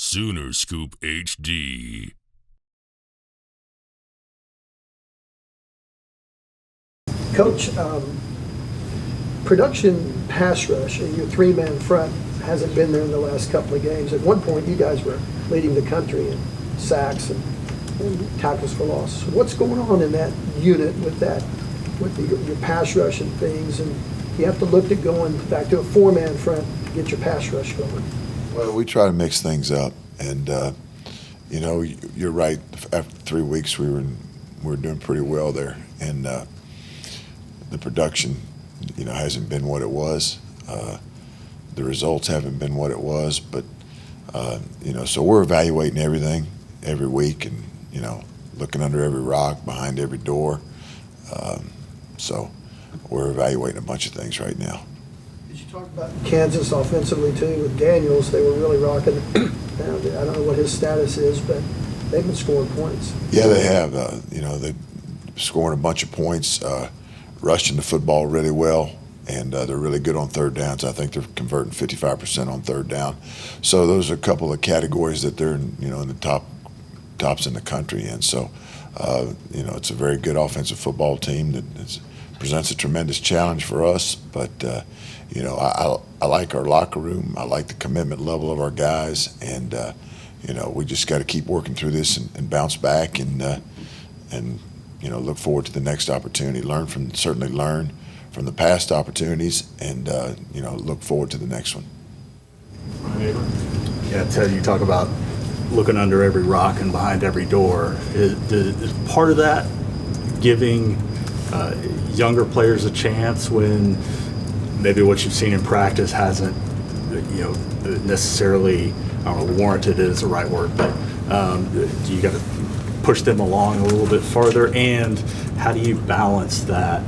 Sooner Scoop HD. Coach, production pass rush, your three-man front hasn't been there in the last couple of games. At one point, you guys were leading the country in sacks and tackles for loss. What's going on in that unit with your pass rush and things? And you have to look at going back to a four-man front to get your pass rush going. Well, we try to mix things up, and you're right. After 3 weeks, we were doing pretty well there, and the production, hasn't been what it was. The results haven't been what it was, but so we're evaluating everything every week, and looking under every rock, behind every door. So we're evaluating a bunch of things right now. Did you talk about Kansas offensively too with Daniels? They were really rocking. I don't know what his status is, but they've been scoring points. Yeah, they have. They're scoring a bunch of points, rushing the football really well, and they're really good on third downs. I think they're converting 55% on third down. So those are a couple of categories that they're in the tops in the country in. So it's a very good offensive football team that presents a tremendous challenge for us. But I like our locker room. I like the commitment level of our guys, and we just got to keep working through this and bounce back and look forward to the next opportunity. Learn from the past opportunities, and look forward to the next one. Yeah, Ted, you talk about looking under every rock and behind every door. Is part of that giving younger players a chance when maybe what you've seen in practice hasn't, necessarily, I don't know, warranted is the right word, but do you got to push them along a little bit further? And how do you balance that,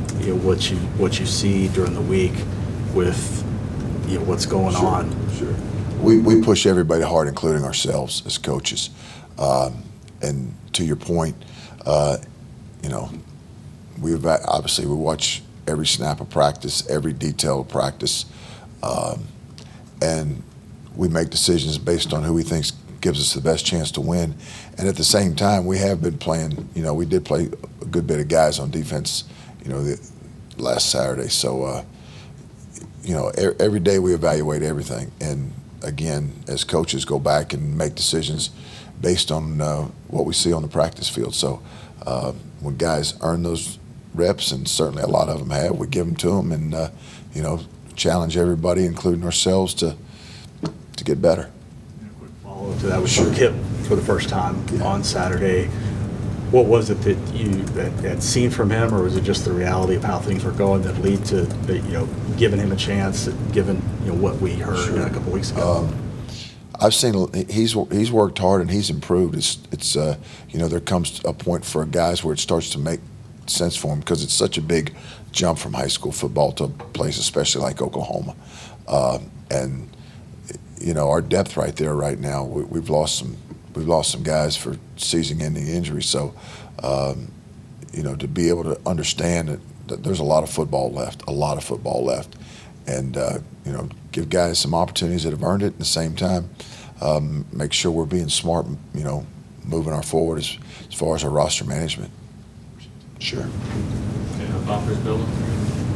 what you see during the week with, what's going on? Sure. We push everybody hard, including ourselves as coaches. And to your point, we watch every snap of practice, every detail of practice, and we make decisions based on who we think gives us the best chance to win. And at the same time, we have been playing. We did play a good bit of guys on defense, last Saturday. So, every day we evaluate everything, and again, as coaches, go back and make decisions based on what we see on the practice field. So when guys earn those reps, and certainly a lot of them have, we give them to them, and challenge everybody, including ourselves, to get better. A quick follow-up to that was Kip for the first time on Saturday. What was it that you had seen from him, or was it just the reality of how things were going that lead to giving him a chance, given what we heard a couple weeks ago? I've seen he's worked hard and he's improved. It's there comes a point for guys where it starts to make sense for him, because it's such a big jump from high school football to a place especially like Oklahoma, and our depth right there right now, we've lost some guys for season-ending injuries. So to be able to understand that there's a lot of football left, and give guys some opportunities that have earned it. At the same time, make sure we're being smart, moving our forward as far as our roster management. Sure.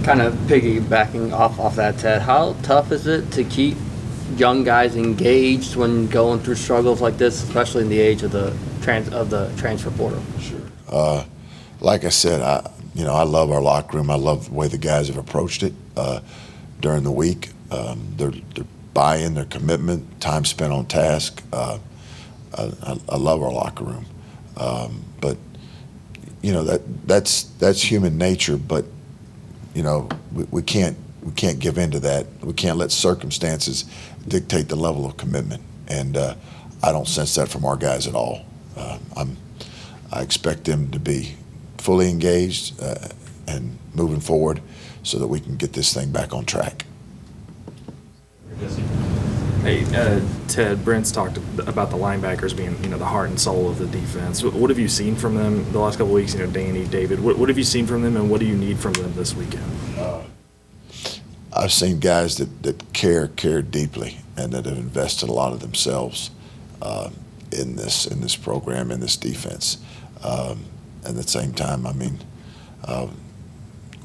Kind of piggybacking off that, Ted, how tough is it to keep young guys engaged when going through struggles like this, especially in the age of the transfer portal? Sure. Like I said, I love our locker room. I love the way the guys have approached it during the week. Their buy-in, their commitment, time spent on task. I love our locker room, but that's human nature. But we can't give in to that. We can't let circumstances dictate the level of commitment, and I don't sense that from our guys at all. I expect them to be fully engaged and moving forward, so that we can get this thing back on track. Hey, Ted, Brent's talked about the linebackers being, the heart and soul of the defense. What have you seen from them the last couple of weeks? Danny, David, what have you seen from them, and what do you need from them this weekend? I've seen guys that care deeply and that have invested a lot of themselves. in this program, in this defense. At the same time, I mean,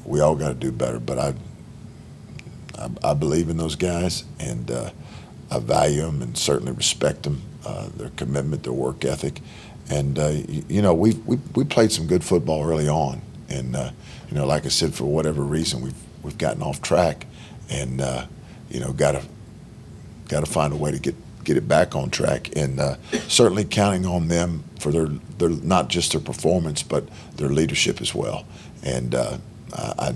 we all got to do better. But I believe in those guys, and I value them and certainly respect them, their commitment, their work ethic. And you know, we played some good football early on, and you know, like I said, for whatever reason, we've gotten off track, and you know, got to find a way to get it back on track. And certainly counting on them for their not just their performance, but their leadership as well. And I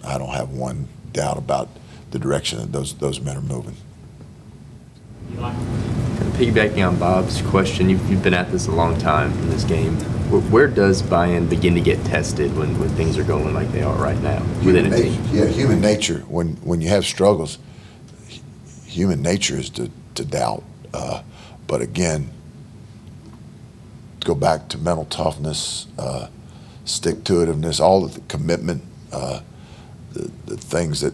don't have one doubt about the direction that those men are moving. Piggybacking on Bob's question, you've been at this a long time in this game. Where does buy-in begin to get tested when things are going like they are right now within a team? Yeah, human nature. When you have struggles, human nature is to doubt. But again, go back to mental toughness, stick-to-itiveness, all of the commitment, the things that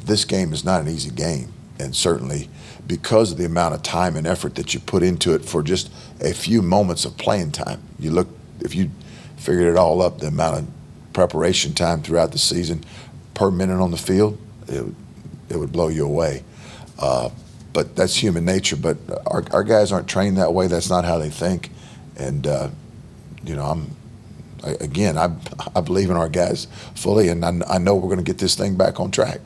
this game is not an easy game. And certainly because of the amount of time and effort that you put into it for just a few moments of playing time. You look, if you figured it all up, the amount of preparation time throughout the season per minute on the field, it would blow you away. But that's human nature. But our guys aren't trained that way. That's not how they think. And, you know, I believe in our guys fully, and I know we're going to get this thing back on track.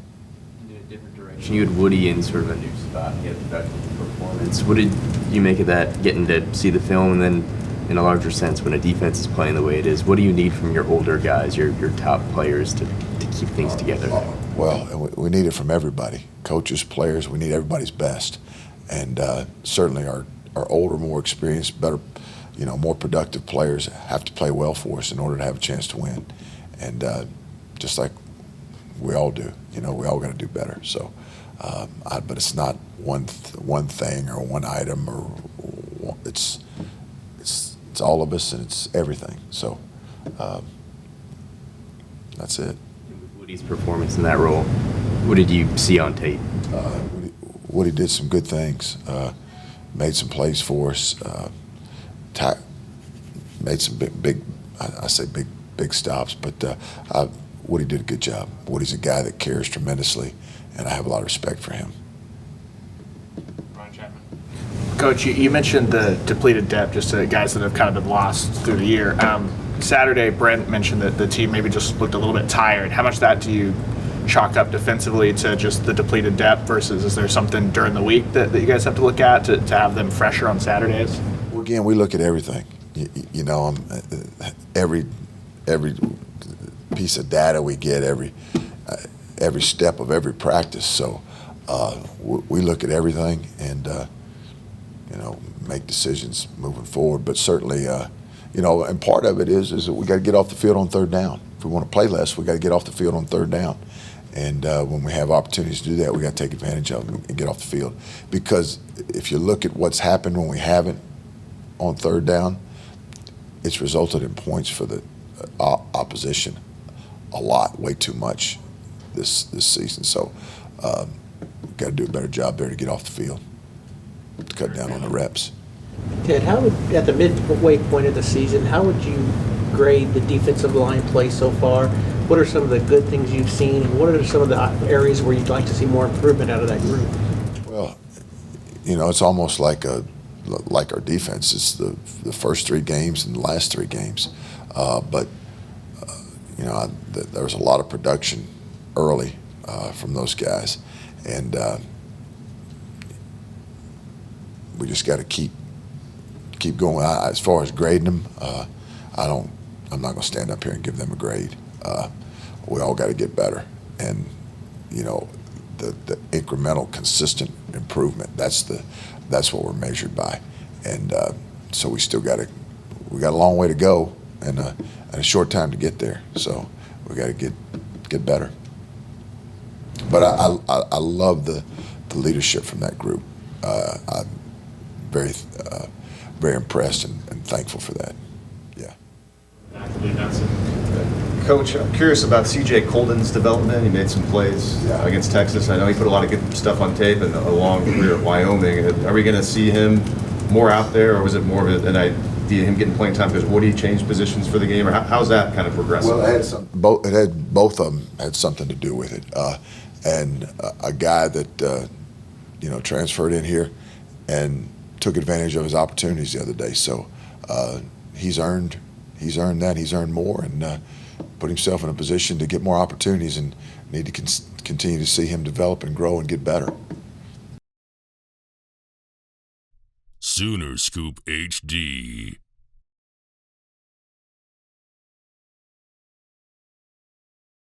You had Woody in sort of a new spot. He had a productive performance. What did you make of that, getting to see the film, and then in a larger sense, when a defense is playing the way it is, what do you need from your older guys, your top players, to keep things together? Well, we need it from everybody, coaches, players. We need everybody's best, and certainly our older, more experienced, better, you know, more productive players have to play well for us in order to have a chance to win, and just like we all do, you know, we all got to do better. So. But it's not one thing or one item, or it's all of us, and it's everything. So that's it. With Woody's performance in that role, what did you see on tape? Woody did some good things, made some plays for us, made some big stops. But Woody did a good job. Woody's a guy that cares tremendously, and I have a lot of respect for him. Coach, you mentioned the depleted depth, just to guys that have kind of been lost through the year. Saturday, Brent mentioned that the team maybe just looked a little bit tired. How much of that do you chalk up defensively to just the depleted depth versus is there something during the week that you guys have to look at to have them fresher on Saturdays? Well, again, we look at everything. You know, every piece of data we get, every step of every practice. So we look at everything and, you know, make decisions moving forward. But certainly, you know, and part of it is that we got to get off the field on third down. If we want to play less, we got to get off the field on third down. And when we have opportunities to do that, we got to take advantage of them and get off the field. Because if you look at what's happened when we haven't on third down, it's resulted in points for the opposition a lot, way too much this season. So we've got to do a better job there to get off the field, to cut down on the reps. Ted, how would, at the midway point of the season, how would you grade the defensive line play so far? What are some of the good things you've seen, and what are some of the areas where you'd like to see more improvement out of that group? Well, you know, it's almost like our defense. It's the first three games and the last three games. But you know, there was a lot of production early from those guys, and we just got to keep going. As far as grading them, I'm not going to stand up here and give them a grade. We all got to get better, and you know, the incremental, consistent improvement. That's what we're measured by, and so we got a long way to go, and a short time to get there. So we got to get better. But I love the leadership from that group. I'm very impressed and thankful for that. Yeah. Coach, I'm curious about C.J. Colden's development. He made some plays against Texas. I know he put a lot of good stuff on tape and a long career at Wyoming. Are we going to see him more out there, or was it more of an idea him getting playing time because Woody changed positions for the game, or how's that kind of progressing? Well, it had both of them had something to do with it, and a guy that transferred in here and took advantage of his opportunities the other day. So he's earned that. He's earned more and put himself in a position to get more opportunities, and need to continue to see him develop and grow and get better. Sooner Scoop HD.